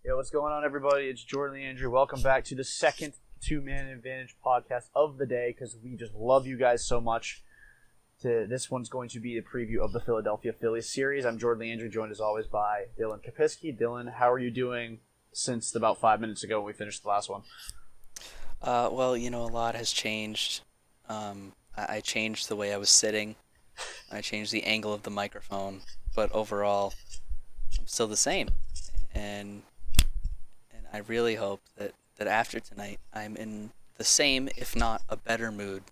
Yo, what's going on, everybody? It's Jordan and Andrew. Welcome back to the second Two-Man Advantage podcast of the day because we just love you guys so much. This one's going to be a preview of the Philadelphia Phillies series. I'm Jordan Andrew, joined as always by Dylan Kapiski. Dylan, how are you doing since about 5 minutes ago when we finished the last one? Well, a lot has changed. I changed the way I was sitting. I changed the angle of the microphone, but overall, I'm still the same. And I really hope that after tonight, I'm in the same, if not a better mood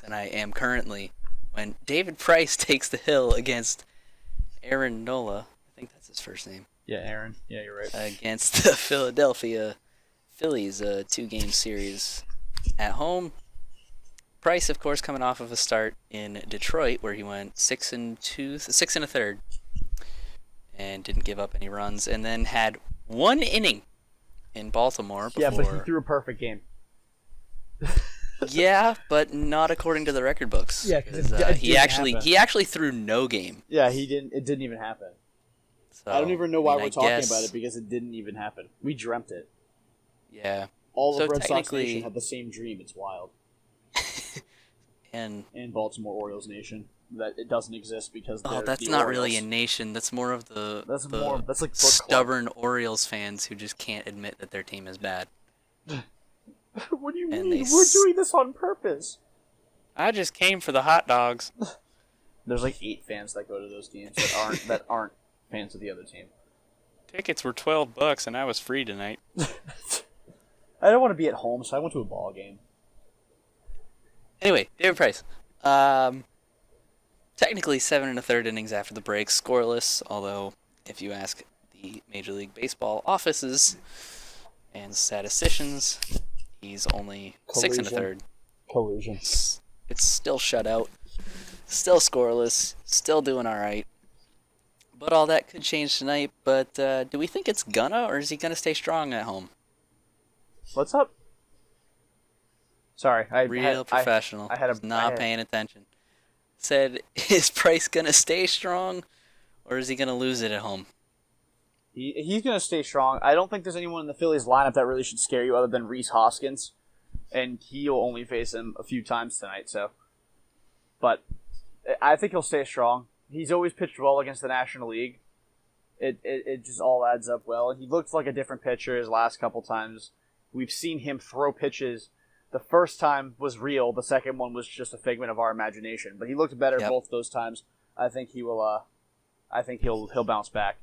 than I am currently when David Price takes the hill against Aaron Nola. I think that's his first name. Yeah, Aaron. Yeah, you're right. Against the Philadelphia Phillies, a 2-game series at home. Price, of course, coming off of a start in Detroit where he went 6 and a third, and didn't give up any runs, and then had one inning in Baltimore before. Yeah, but he threw a perfect game. Yeah, but not according to the record books. Yeah, because he actually threw no game. Yeah, he didn't. It didn't even happen. So, I don't even know why we're talking about it because it didn't even happen. We dreamt it. Yeah. All of Red Sox Nation had the same dream. It's wild. and Baltimore Orioles Nation, that it doesn't exist because that's not really a nation. That's more of that's like stubborn Orioles fans who just can't admit that their team is bad. What do you mean? We're doing this on purpose. I just came for the hot dogs. There's like 8 fans that go to those games that aren't fans of the other team. Tickets were $12 and I was free tonight. I don't want to be at home, so I went to a ball game. Anyway, David Price. Technically 7 1/3 innings after the break, scoreless, although if you ask the Major League Baseball offices and statisticians, he's only 6 1/3. Collusion. It's still shutout, still scoreless, still doing all right. But all that could change tonight. But do we think it's gonna, or is he gonna stay strong at home? What's up? Sorry, professional. Not paying attention. Said, is Price gonna stay strong, or is he gonna lose it at home? He's gonna stay strong. I don't think there's anyone in the Phillies lineup that really should scare you other than Rhys Hoskins, and he'll only face him a few times tonight. So, but I think he'll stay strong. He's always pitched well against the National League. It just all adds up well. He looks like a different pitcher his last couple times. We've seen him throw pitches. The first time was real. The second one was just a figment of our imagination. But he looked better both those times. I think he will. I think he'll bounce back,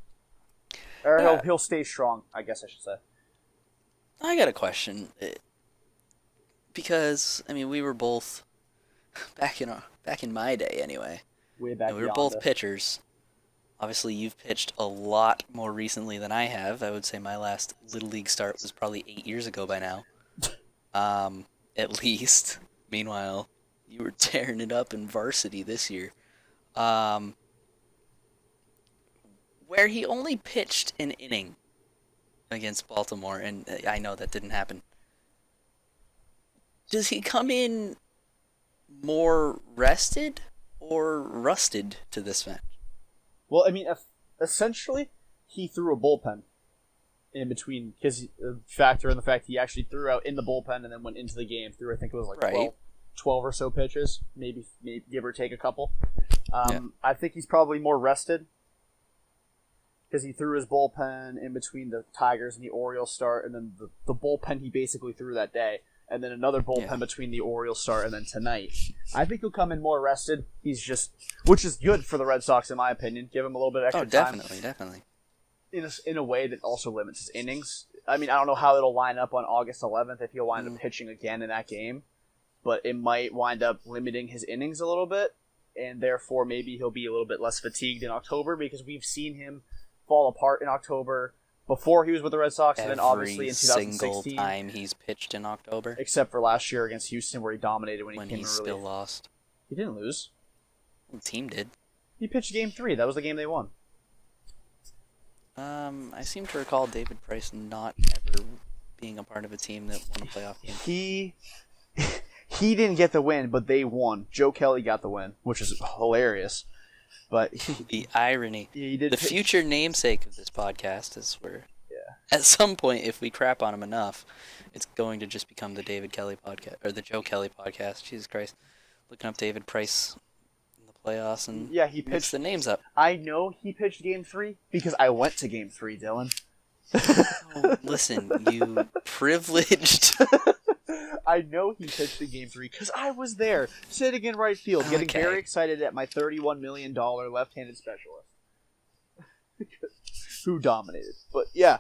or he'll stay strong. I guess I should say. I got a question, because we were both back in my day anyway. Way back. We were both pitchers. Obviously, you've pitched a lot more recently than I have. I would say my last Little League start was probably 8 years ago by now. At least. Meanwhile, you were tearing it up in varsity this year. Where he only pitched an inning against Baltimore, and I know that didn't happen. Does he come in more rested or rusted to this match? Well, essentially, he threw a bullpen in between, because factor in the fact he actually threw out in the bullpen and then went into the game through, I think it was like 12 or so pitches, maybe give or take a couple. I think he's probably more rested because he threw his bullpen in between the Tigers and the Orioles start, and then the bullpen he basically threw that day, and then another bullpen between the Orioles start and then tonight. I think he'll come in more rested. Which is good for the Red Sox, in my opinion. Give him a little bit of extra time. Oh, definitely. In a way that also limits his innings. I don't know how it'll line up on August 11th if he'll wind up pitching again in that game, but it might wind up limiting his innings a little bit, and therefore maybe he'll be a little bit less fatigued in October, because we've seen him fall apart in October before he was with the Red Sox, and then obviously in 2016. Every single time he's pitched in October. Except for last year against Houston, where he dominated when he still lost. He didn't lose. The team did. He pitched Game 3. That was the game they won. I seem to recall David Price not ever being a part of a team that won a playoff game. He didn't get the win, but they won. Joe Kelly got the win, which is hilarious. But the irony. He did the future namesake of this podcast is where At some point, if we crap on him enough, it's going to just become the David Kelly podcast or the Joe Kelly podcast. Jesus Christ, looking up David Price in the playoffs and Yeah, he mix pitched the names up. I know he pitched Game 3 because I went to Game 3, Dylan. Oh, listen, you privileged. I know he pitched in Game 3 because I was there, sitting in right field, getting very excited at my $31 million left-handed specialist, who dominated. But yeah,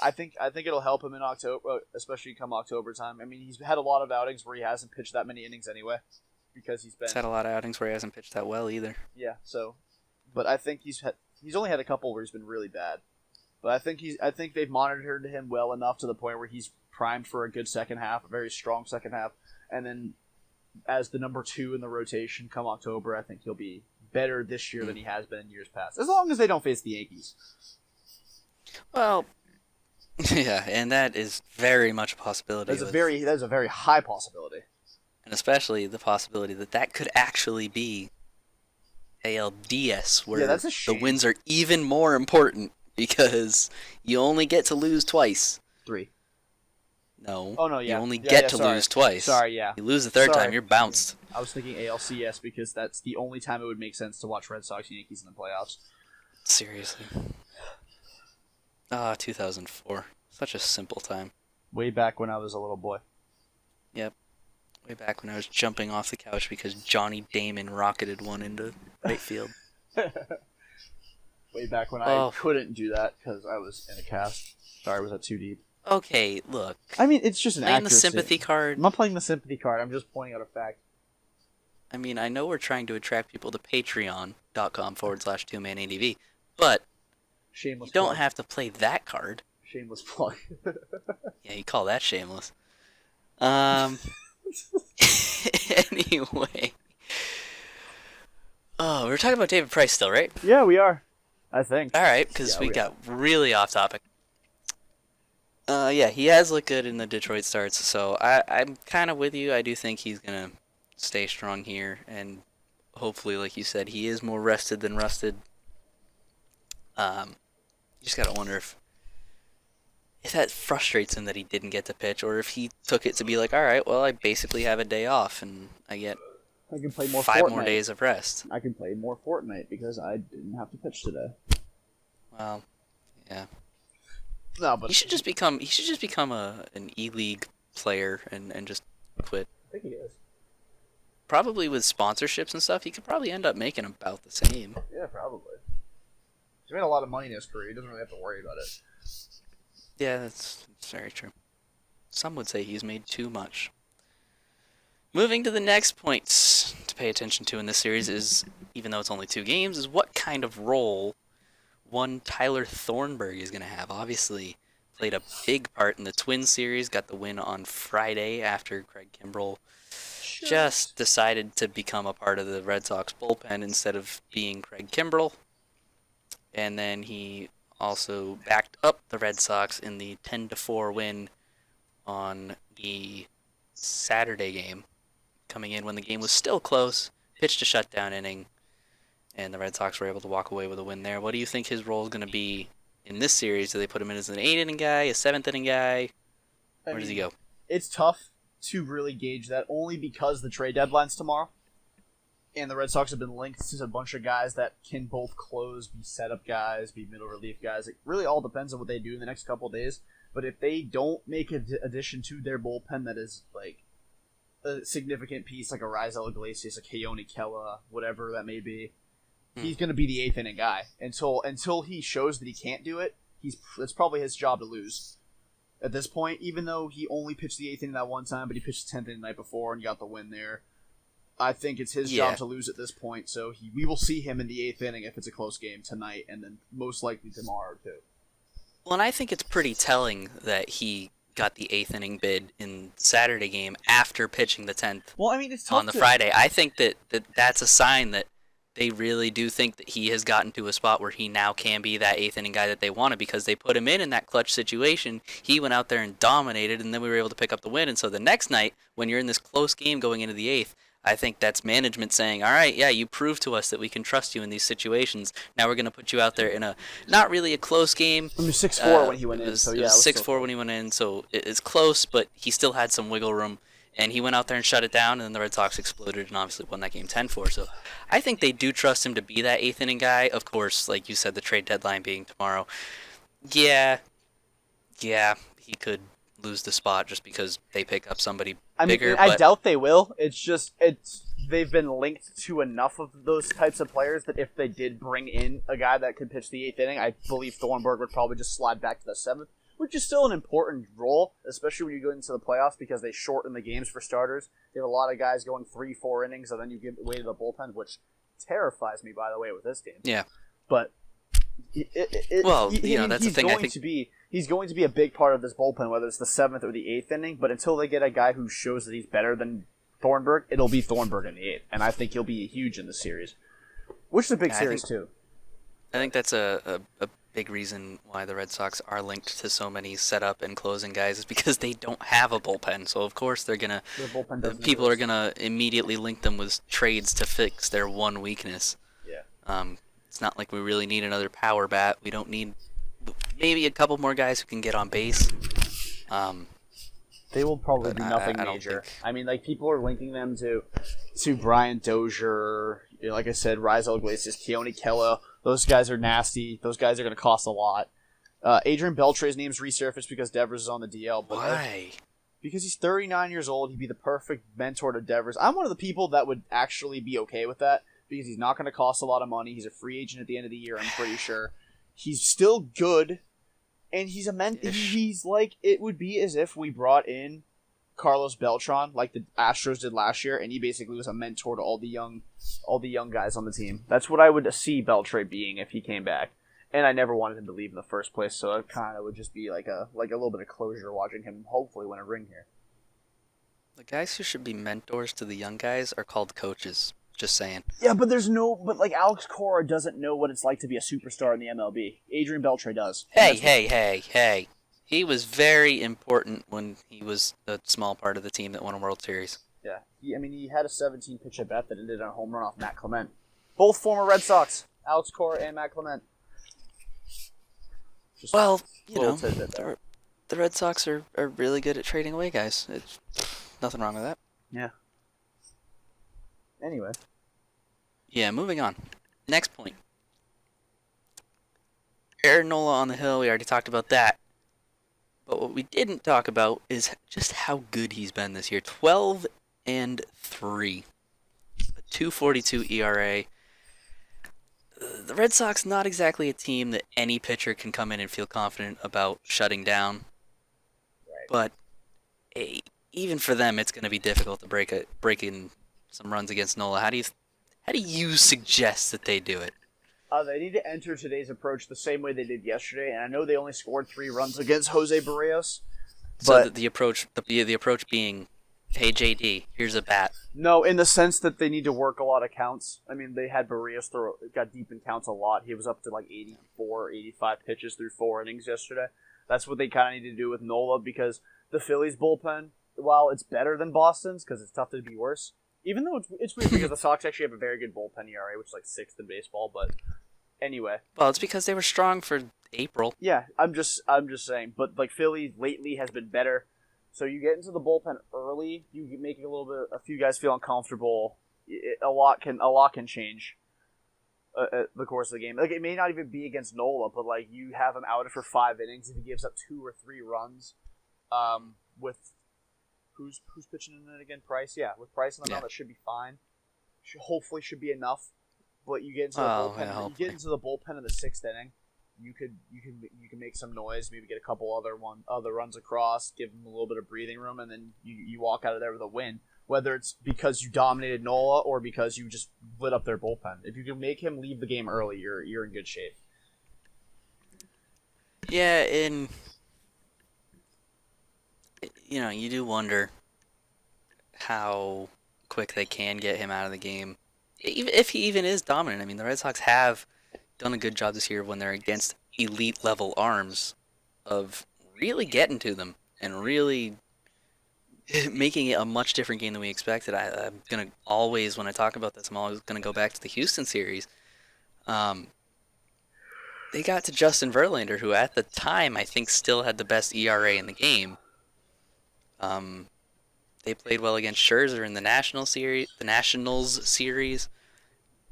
I think it'll help him in October, especially come October time. I mean, he's had a lot of outings where he hasn't pitched that many innings anyway, because he's had a lot of outings where he hasn't pitched that well either. Yeah, so, but I think he's only had a couple where he's been really bad. But I think they've monitored him well enough to the point where he's primed for a good second half, a very strong second half, and then as the number 2 in the rotation come October, I think he'll be better this year than he has been in years past, as long as they don't face the Yankees. Well, yeah, and that is very much a possibility. That is a very high possibility, and especially the possibility that could actually be ALDS, where that's a shame. The wins are even more important. Because you only get to lose twice. 3. No. Oh, no, yeah. You only get to lose twice. Sorry, yeah. You lose the third time, you're bounced. I was thinking ALCS because that's the only time it would make sense to watch Red Sox and Yankees in the playoffs. Seriously. 2004. Such a simple time. Way back when I was a little boy. Yep. Way back when I was jumping off the couch because Johnny Damon rocketed one into right field. Way back when I couldn't do that because I was in a cast. Sorry, was that too deep? Okay, look. I mean, it's just an playing the sympathy card. I'm not playing the sympathy card. I'm just pointing out a fact. I mean, I know we're trying to attract people to patreon.com/2manadv, but shameless you don't plug. have to play that card. Shameless plug. Yeah, you call that shameless. Anyway. Oh, we're talking about David Price still, right? Yeah, we are. I think. All right, because we got really off topic. Yeah, he has looked good in the Detroit starts, so I'm kind of with you. I do think he's going to stay strong here, and hopefully, like you said, he is more rested than rusted. You just got to wonder if that frustrates him that he didn't get to pitch, or if he took it to be like, all right, well, I basically have a day off, and I can play more 5 Fortnite. more days of rest. I can play more Fortnite because I didn't have to pitch today. Well, yeah. No, but he should just become an E-League player and just quit. I think he is. Probably with sponsorships and stuff, he could probably end up making about the same. Yeah, probably. He's made a lot of money in his career. He doesn't really have to worry about it. Yeah, that's very true. Some would say he's made too much. Moving to the next point to pay attention to in this series is, even though it's only 2 games, is what kind of role one Tyler Thornburg is going to have. Obviously, played a big part in the Twins series, got the win on Friday after Craig Kimbrell just decided to become a part of the Red Sox bullpen instead of being Craig Kimbrell. And then he also backed up the Red Sox in the 10-4 win on the Saturday game, coming in when the game was still close, pitched a shutdown inning, and the Red Sox were able to walk away with a win there. What do you think his role is going to be in this series? Do they put him in as an 8-inning guy, a 7th-inning guy? Where does he go? It's tough to really gauge that, only because the trade deadline's tomorrow. And the Red Sox have been linked to a bunch of guys that can both close, be setup guys, be middle relief guys. It really all depends on what they do in the next couple of days. But if they don't make an addition to their bullpen that is like a significant piece, like a Raisel Iglesias, a Keone Kela, whatever that may be, he's going to be the 8th-inning guy. Until he shows that he can't do it, it's probably his job to lose. At this point, even though he only pitched the 8th inning that one time, but he pitched the 10th inning the night before and got the win there, I think it's his job to lose at this point, so we will see him in the 8th inning if it's a close game tonight, and then most likely tomorrow, too. Well, and I think it's pretty telling that he got the 8th inning bid in Saturday game after pitching the 10th it's tough on the Friday. I think that's a sign that they really do think that he has gotten to a spot where he now can be that 8th inning guy that they wanted, because they put him in that clutch situation. He went out there and dominated, and then we were able to pick up the win. And so the next night, when you're in this close game going into the 8th, I think that's management saying, all right, yeah, you proved to us that we can trust you in these situations. Now we're going to put you out there in a not really a close game. I mean, 6-4 when he went in, so It yeah, was it was 6-4 when he went in, so it's close, but he still had some wiggle room. And he went out there and shut it down, and then the Red Sox exploded and obviously won that game 10-4. So I think they do trust him to be that eighth inning guy. Of course, like you said, the trade deadline being tomorrow. Yeah, he could lose the spot just because they pick up somebody bigger. I doubt they will. They've been linked to enough of those types of players that if they did bring in a guy that could pitch the eighth inning, I believe Thornburg would probably just slide back to the seventh, which is still an important role, especially when you go into the playoffs because they shorten the games for starters. You have a lot of guys going 3-4 innings, and then you give away to the bullpen, which terrifies me, by the way, with this team. Yeah, but that's the thing. He's going to be a big part of this bullpen, whether it's the seventh or the eighth inning. But until they get a guy who shows that he's better than Thornburg, it'll be Thornburg in the eighth, and I think he'll be huge in the series, which is a big series too. I think that's a big reason why the Red Sox are linked to so many setup and closing guys is because they don't have a bullpen. So of course people are gonna immediately link them with trades to fix their one weakness. Yeah. It's not like we really need another power bat. We don't need maybe a couple more guys who can get on base. They will probably do nothing major. I mean, like, people are linking them to Brian Dozier, like I said, Raisel Iglesias, Keone Kela. Those guys are nasty. Those guys are going to cost a lot. Adrian Beltre's name's resurfaced because Devers is on the DL. But why? Because he's 39 years old. He'd be the perfect mentor to Devers. I'm one of the people that would actually be okay with that because he's not going to cost a lot of money. He's a free agent at the end of the year, I'm pretty sure. He's still good. And he's he's like, it would be as if we brought in Carlos Beltran, like the Astros did last year, and he basically was a mentor to all the young guys on the team. That's what I would see Beltre being if he came back. And I never wanted him to leave in the first place, so it kind of would just be like a little bit of closure watching him hopefully win a ring here. The guys who should be mentors to the young guys are called coaches. Just saying. Yeah, but like Alex Cora doesn't know what it's like to be a superstar in the MLB. Adrian Beltre does. Hey. He was very important when he was a small part of the team that won a World Series. Yeah. He had a 17-pitch at bat that ended on a home run off Matt Clement. Both former Red Sox. Alex Cora and Matt Clement. Well, the Red Sox are really good at trading away guys. It's nothing wrong with that. Yeah. Anyway. Yeah, moving on. Next point. Aaron Nola on the hill, we already talked about that. But what we didn't talk about is just how good he's been this year. 12-3. A 2.42 ERA. The Red Sox, not exactly a team that any pitcher can come in and feel confident about shutting down. Right. But even for them, it's going to be difficult to break in some runs against Nola. How do you suggest that they do it? They need to enter today's approach the same way they did yesterday, and I know they only scored 3 runs against Jose Barrios. So the approach being, hey JD, here's a bat. No, in the sense that they need to work a lot of counts. I mean, they had Barrios got deep in counts a lot. He was up to like 84, 85 pitches through 4 innings yesterday. That's what they kind of need to do with Nola because the Phillies bullpen, while it's better than Boston's because it's tough to be worse. Even though it's weird because the Sox actually have a very good bullpen ERA, which is like 6th in baseball, but anyway. Well, it's because they were strong for April. Yeah, I'm just saying. But like Philly lately has been better. So you get into the bullpen early, you make a few guys feel uncomfortable. A lot can change at the course of the game. Like it may not even be against Nola, but like you have him out for 5 innings if he gives up 2 or 3 runs, with. Who's pitching in it again? Price? Yeah, with Price in the mound, that should be fine. Hopefully should be enough. But you get into the bullpen. Yeah, you get into the bullpen in the 6th inning. You can make some noise. Maybe get a couple other runs across. Give them a little bit of breathing room, and then you walk out of there with a win. Whether it's because you dominated Nola or because you just lit up their bullpen. If you can make him leave the game early, you're in good shape. Yeah, and you do wonder how quick they can get him out of the game. Even if he even is dominant. I mean, the Red Sox have done a good job this year when they're against elite-level arms of really getting to them and really making it a much different game than we expected. I'm gonna always, when I talk about this, I'm always gonna go back to the Houston series. Um, they got to Justin Verlander, who at the time I think still had the best ERA in the game. They played well against Scherzer in the Nationals series.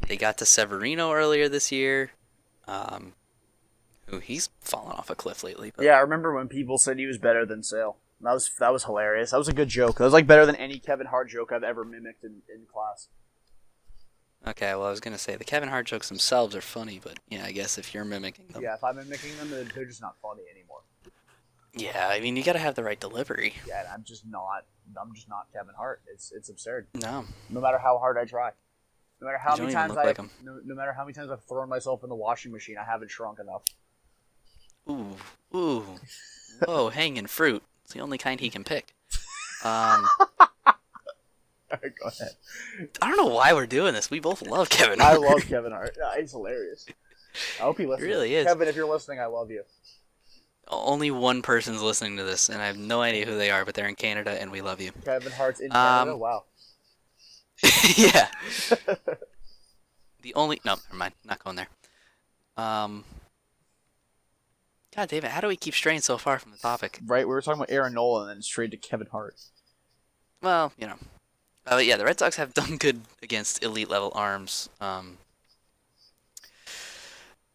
They got to Severino earlier this year. Who he's fallen off a cliff lately. But... Yeah, I remember when people said he was better than Sale. That was hilarious. That was a good joke. That was like better than any Kevin Hart joke I've ever mimicked in class. Okay, well I was gonna say the Kevin Hart jokes themselves are funny, but yeah, I guess if you're mimicking them. Yeah, if I'm mimicking them, they're just not funny anymore. Yeah, I mean you gotta have the right delivery. Yeah, and I'm just not Kevin Hart. It's absurd. No. No matter how hard I try. No matter how many times no matter how many times I've thrown myself in the washing machine, I haven't shrunk enough. Ooh. Whoa, hanging fruit. It's the only kind he can pick. Alright, go ahead. I don't know why we're doing this. We both love Kevin I Hart. love Kevin Hart. He's hilarious. I hope he listens. He really is. Kevin, if you're listening, I love you. Only one person's listening to this, and I have no idea who they are, but they're in Canada, and we love you. Kevin Hart's in Canada? Wow. Yeah. No, never mind. Not going there. God, David, how do we keep straying so far from the topic? Right, we were talking about Aaron Nola and then straight to Kevin Hart. Well, you know. But yeah, the Red Sox have done good against elite-level arms.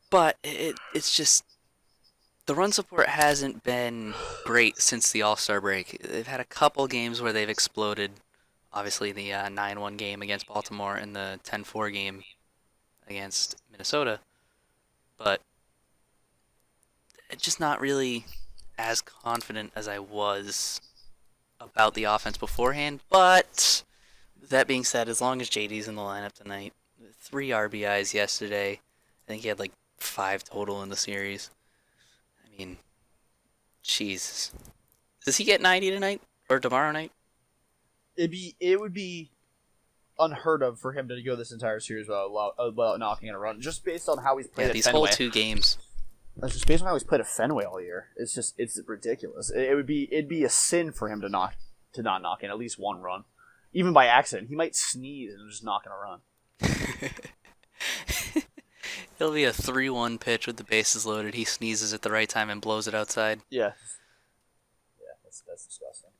But it's just... The run support hasn't been great since the All-Star break. They've had a couple games where they've exploded. Obviously, the 9-1 game against Baltimore and the 10-4 game against Minnesota. But just not really as confident as I was about the offense beforehand. But that being said, as long as JD's in the lineup tonight, 3 RBIs yesterday. I think he had like 5 total in the series. I mean, Jesus. Does he get 90 tonight or tomorrow night? It would be unheard of for him to go this entire series without knocking in a run, just based on how he's played at these Fenway. whole 2 games. That's just based on how he's played at Fenway all year. It's ridiculous. It'd be a sin for him to not knock in at least 1 run, even by accident. He might sneeze and just knock in a run. It'll be a 3-1 pitch with the bases loaded. He sneezes at the right time and blows it outside. Yeah, that's disgusting.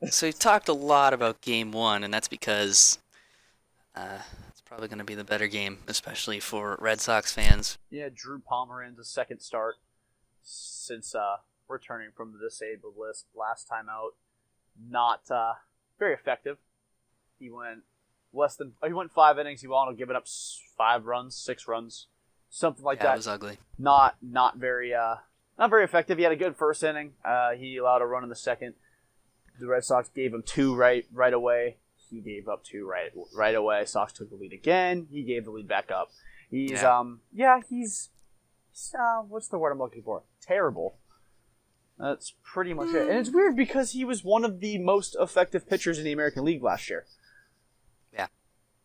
So we've talked a lot about Game 1, and that's because it's probably going to be the better game, especially for Red Sox fans. Yeah, Drew Pomeranz's second start since returning from the disabled list last time out. Not very effective. He went 5 innings. He wound up giving up 5 runs, 6 runs, something like that. It was ugly. Not very effective. He had a good first inning. He allowed a run in the second. The Red Sox gave him 2 right away. He gave up 2 right away. Sox took the lead again. He gave the lead back up. He's what's the word I'm looking for? Terrible. That's pretty much it. And it's weird because he was one of the most effective pitchers in the American League last year. Yeah.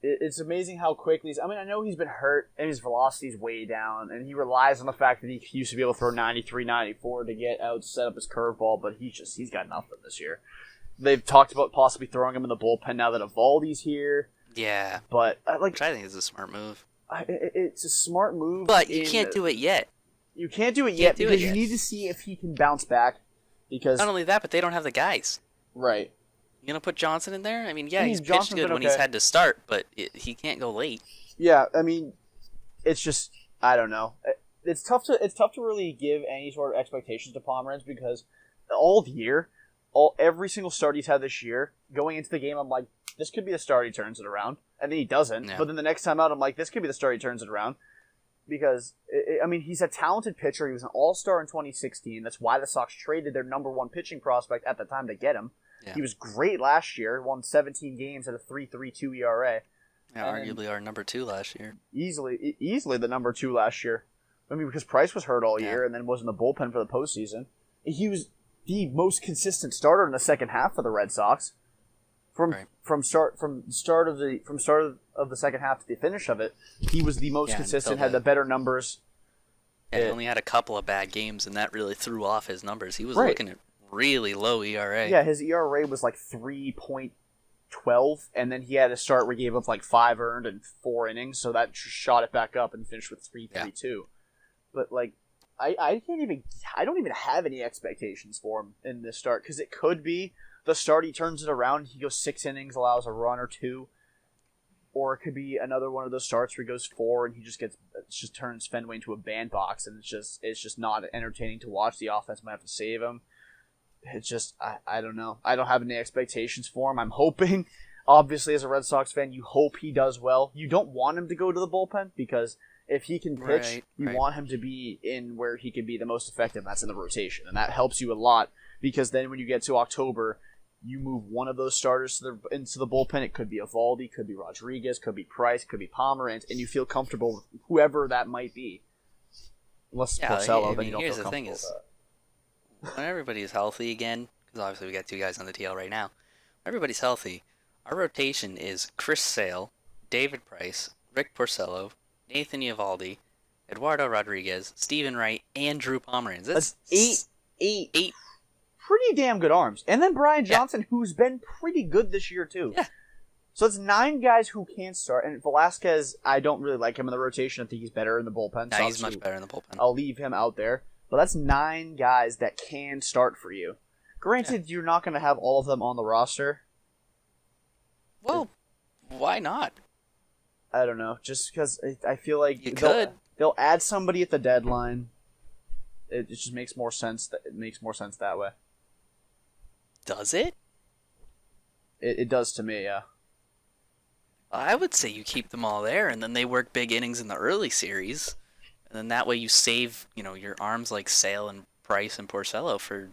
It's amazing how quickly I know he's been hurt and his velocity's way down, and he relies on the fact that he used to be able to throw 93, 94 to get out to set up his curveball, but he's got nothing this year. They've talked about possibly throwing him in the bullpen now that Evaldi's here. Yeah. But which I think is a smart move. It's a smart move. But you can't do it yet. You can't do it yet because you need to see if he can bounce back. Because not only that, but they don't have the guys. Right. You gonna put Johnson in there? I mean, yeah, he's pitched good when he's had to start, but he can't go late. Yeah, I mean, it's just I don't know. It's tough to really give any sort of expectations to Pomeranz because all year, every single start he's had this year, going into the game, I'm like, this could be the start he turns it around, and then he doesn't. Yeah. But then the next time out, I'm like, this could be the start he turns it around. Because, he's a talented pitcher. He was an all-star in 2016. That's why the Sox traded their number 1 pitching prospect at the time to get him. Yeah. He was great last year, won 17 games at a 3.32 ERA. Yeah, arguably our number 2 last year. Easily the number 2 last year. I mean, because Price was hurt all year and then was in the bullpen for the postseason. He was the most consistent starter in the second half for the Red Sox. From start of the second half to the finish of it, he was the most consistent, had the better numbers. Yeah, he only had a couple of bad games, and that really threw off his numbers. He was looking at really low ERA. Yeah, his ERA was like 3.12, and then he had a start where he gave up like 5 earned and 4 innings, so that shot it back up and finished with 3.32. Yeah. But like, I don't even have any expectations for him in this start, because it could be the start he turns it around, he goes 6 innings, allows a run or 2, or it could be another one of those starts where he goes 4 and he just turns Fenway into a bandbox, and it's just not entertaining to watch. The offense might have to save him. It's just, I don't know. I don't have any expectations for him. I'm hoping, obviously, as a Red Sox fan, you hope he does well. You don't want him to go to the bullpen, because if he can pitch, you want him to be in where he can be the most effective, and that's in the rotation. And that helps you a lot, because then when you get to October, you move one of those starters into the bullpen. It could be Eovaldi, could be Rodriguez, could be Price, could be Pomeranz, and you feel comfortable with whoever that might be. Unless it's Porcello, then you don't feel comfortable with that. When everybody is healthy again, because obviously we got 2 guys on the TL right now. When everybody's healthy, our rotation is Chris Sale, David Price, Rick Porcello, Nathan Eovaldi, Eduardo Rodriguez, Stephen Wright, and Drew Pomeranz. That's eight pretty damn good arms. And then Brian Johnson, who's been pretty good this year too. Yeah. So it's 9 guys who can't start. And Velasquez, I don't really like him in the rotation. I think he's better in the bullpen. No, he's much better in the bullpen. I'll leave him out there. But that's 9 guys that can start for you. Granted, you're not going to have all of them on the roster. Well, why not? I don't know. Just because I feel like they'll add somebody at the deadline. It just makes more sense. It makes more sense that way. Does it? It does to me, yeah. I would say you keep them all there, and then they work big innings in the early series. And then that way you save, your arms like Sale and Price and Porcello for,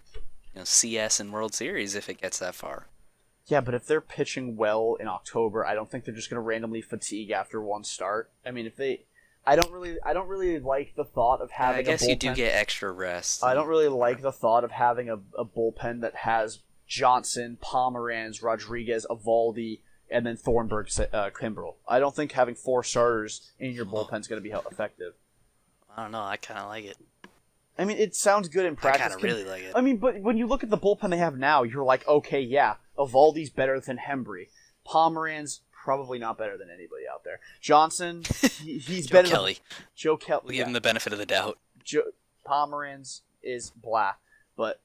CS and World Series if it gets that far. Yeah, but if they're pitching well in October, I don't think they're just going to randomly fatigue after one start. I mean, I don't really like the thought of having. I guess you do get extra rest. I don't really like the thought of having a bullpen that has Johnson, Pomeranz, Rodriguez, Eovaldi, and then Thornburg, Kimbrel. I don't think having 4 starters in your bullpen is going to be effective. I don't know. I kind of like it. I mean, it sounds good in practice. I kind of really like it. I mean, but when you look at the bullpen they have now, you're like, okay, yeah, Eovaldi's better than Hembry. Pomeranz, probably not better than anybody out there. Johnson, he's better than Joe Kelly. We'll give him the benefit of the doubt. Pomeranz is blah, but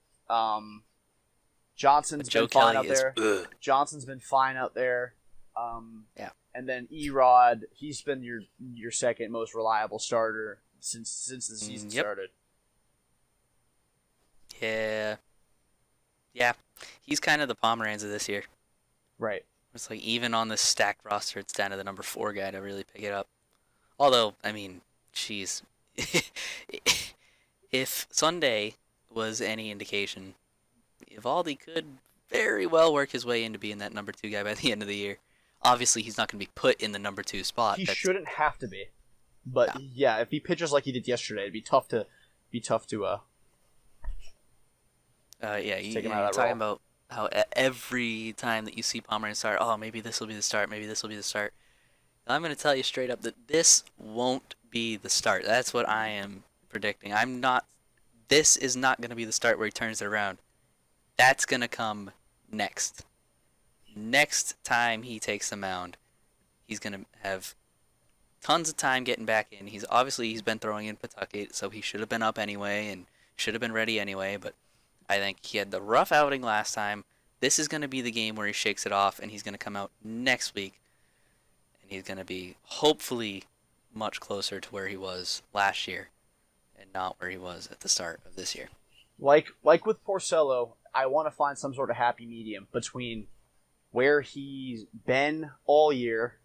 Johnson's been fine out there. Johnson's been fine out there. Yeah. And then Erod, he's been your second most reliable starter since the season started. Yeah. He's kind of the Pomeranz of this year. Right. It's like even on this stacked roster, it's down to the number 4 guy to really pick it up. Although, I mean, jeez, if Sunday was any indication, Eovaldi could very well work his way into being that number 2 guy by the end of the year. Obviously, he's not going to be put in the number 2 spot. He shouldn't have to be. But yeah, if he pitches like he did yesterday, it'd be tough to you're talking about how every time that you see Pomeranz start, maybe this will be the start, maybe this will be the start. I'm going to tell you straight up that this won't be the start. That's what I am predicting. This is not going to be the start where he turns it around. That's going to come next. Next time he takes the mound, he's going to have tons of time getting back in. He's been throwing in Pawtucket, so he should have been up anyway and should have been ready anyway, but I think he had the rough outing last time. This is going to be the game where he shakes it off, and he's going to come out next week, and he's going to be hopefully much closer to where he was last year and not where he was at the start of this year. Like with Porcello, I want to find some sort of happy medium between where he's been all year,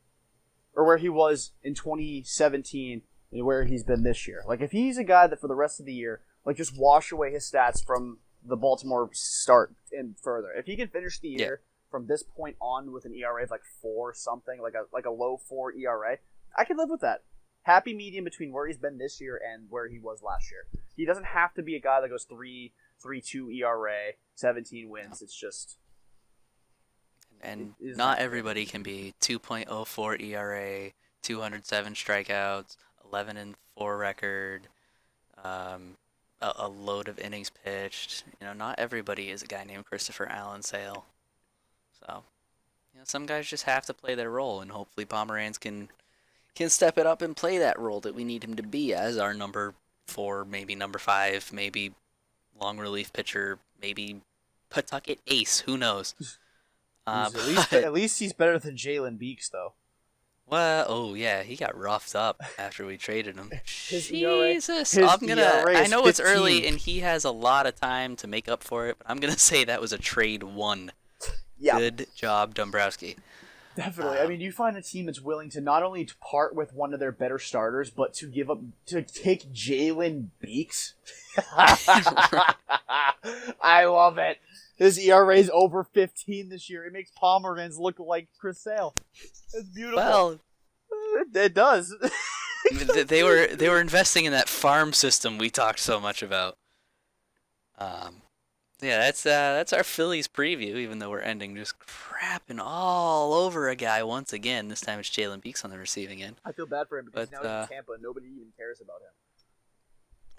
or where he was in 2017 and where he's been this year. Like, if he's a guy that for the rest of the year, just wash away his stats from the Baltimore start and further. If he can finish the year from this point on with an ERA of 4 something, like a low 4 ERA, I can live with that. Happy medium between where he's been this year and where he was last year. He doesn't have to be a guy that goes 3.32 ERA, 17 wins. It's just... And not everybody can be 2.04 ERA, 207 strikeouts, 11-4 record, a load of innings pitched. Not everybody is a guy named Christopher Allen Sale. So, some guys just have to play their role, and hopefully Pomeranz can step it up and play that role that we need him to be as our number 4, maybe number 5, maybe long relief pitcher, maybe Pawtucket ace. Who knows? At least he's better than Jalen Beeks, though. Well, oh yeah, he got roughed up after we traded him. Jesus, ERA I know 15. it's early and he has a lot of time to make up for it, but I'm gonna say that was a trade won. Yeah. Good job, Dombrowski. Definitely. I mean, you find a team that's willing to not only to part with one of their better starters, but to take Jalen Beeks. I love it. His ERA is over 15 this year. It makes Pomeranz look like Chris Sale. It's beautiful. Well, it does. they were investing in that farm system we talked so much about. Yeah, that's our Phillies preview. Even though we're ending just crapping all over a guy once again. This time it's Jalen Beeks on the receiving end. I feel bad for him because now he's in Tampa and nobody even cares about him.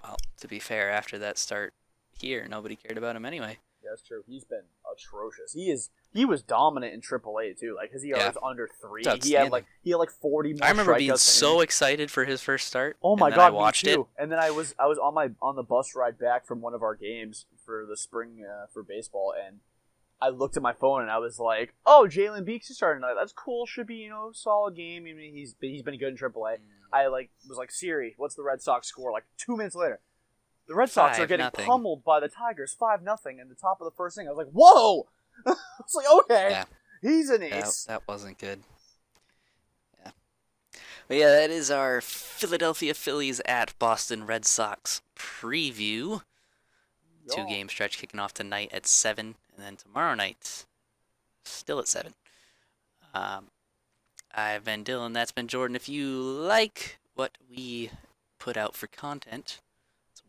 Well, to be fair, after that start here, nobody cared about him anyway. Yeah, that's true. He's been atrocious. He was dominant in AAA too. Like his ERA was under 3. He had like 40 more. I remember being so excited for his first start. Oh my god, I watched me too. And then I was on the bus ride back from one of our games for the spring for baseball, and I looked at my phone and I was like, "Oh, Jalen Beeks is starting tonight. That's cool. Should be solid game. I mean, he's been good in AAA." I was like, "Siri, what's the Red Sox score?" Like 2 minutes later. The Red Sox are getting pummeled by the Tigers, 5-0 in the top of the first inning. I was like, "Whoa!" I was like, "Okay, yeah. He's an ace." That wasn't good. Yeah, but yeah, that is our Philadelphia Phillies at Boston Red Sox preview. 2-game stretch kicking off tonight at 7, and then tomorrow night, still at 7. I've been Dylan. That's been Jordan. If you like what we put out for content.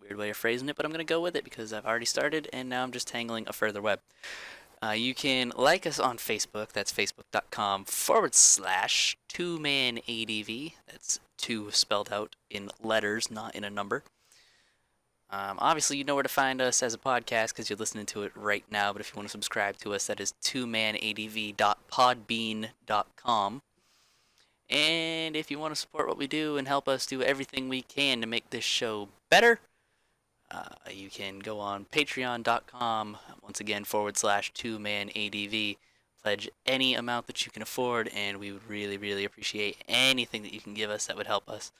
Weird way of phrasing it, but I'm going to go with it because I've already started and now I'm just tangling a further web. You can like us on Facebook. That's facebook.com/2manADV. That's 2 spelled out in letters, not in a number. Obviously, you know where to find us as a podcast because you're listening to it right now, but if you want to subscribe to us, that is 2manadv.podbean.com. And if you want to support what we do and help us do everything we can to make this show better, you can go on patreon.com, once again, /2manADV. Pledge any amount that you can afford, and we would really, really appreciate anything that you can give us that would help us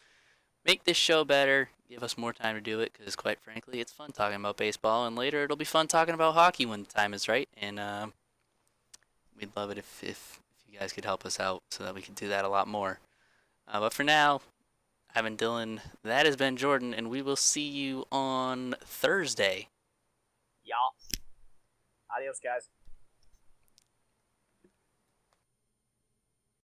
make this show better, give us more time to do it, because quite frankly, it's fun talking about baseball, and later it'll be fun talking about hockey when the time is right, and we'd love it if you guys could help us out so that we can do that a lot more. But for now, I've been Dylan, that has been Jordan, and we will see you on Thursday. Yeah. Adios, guys.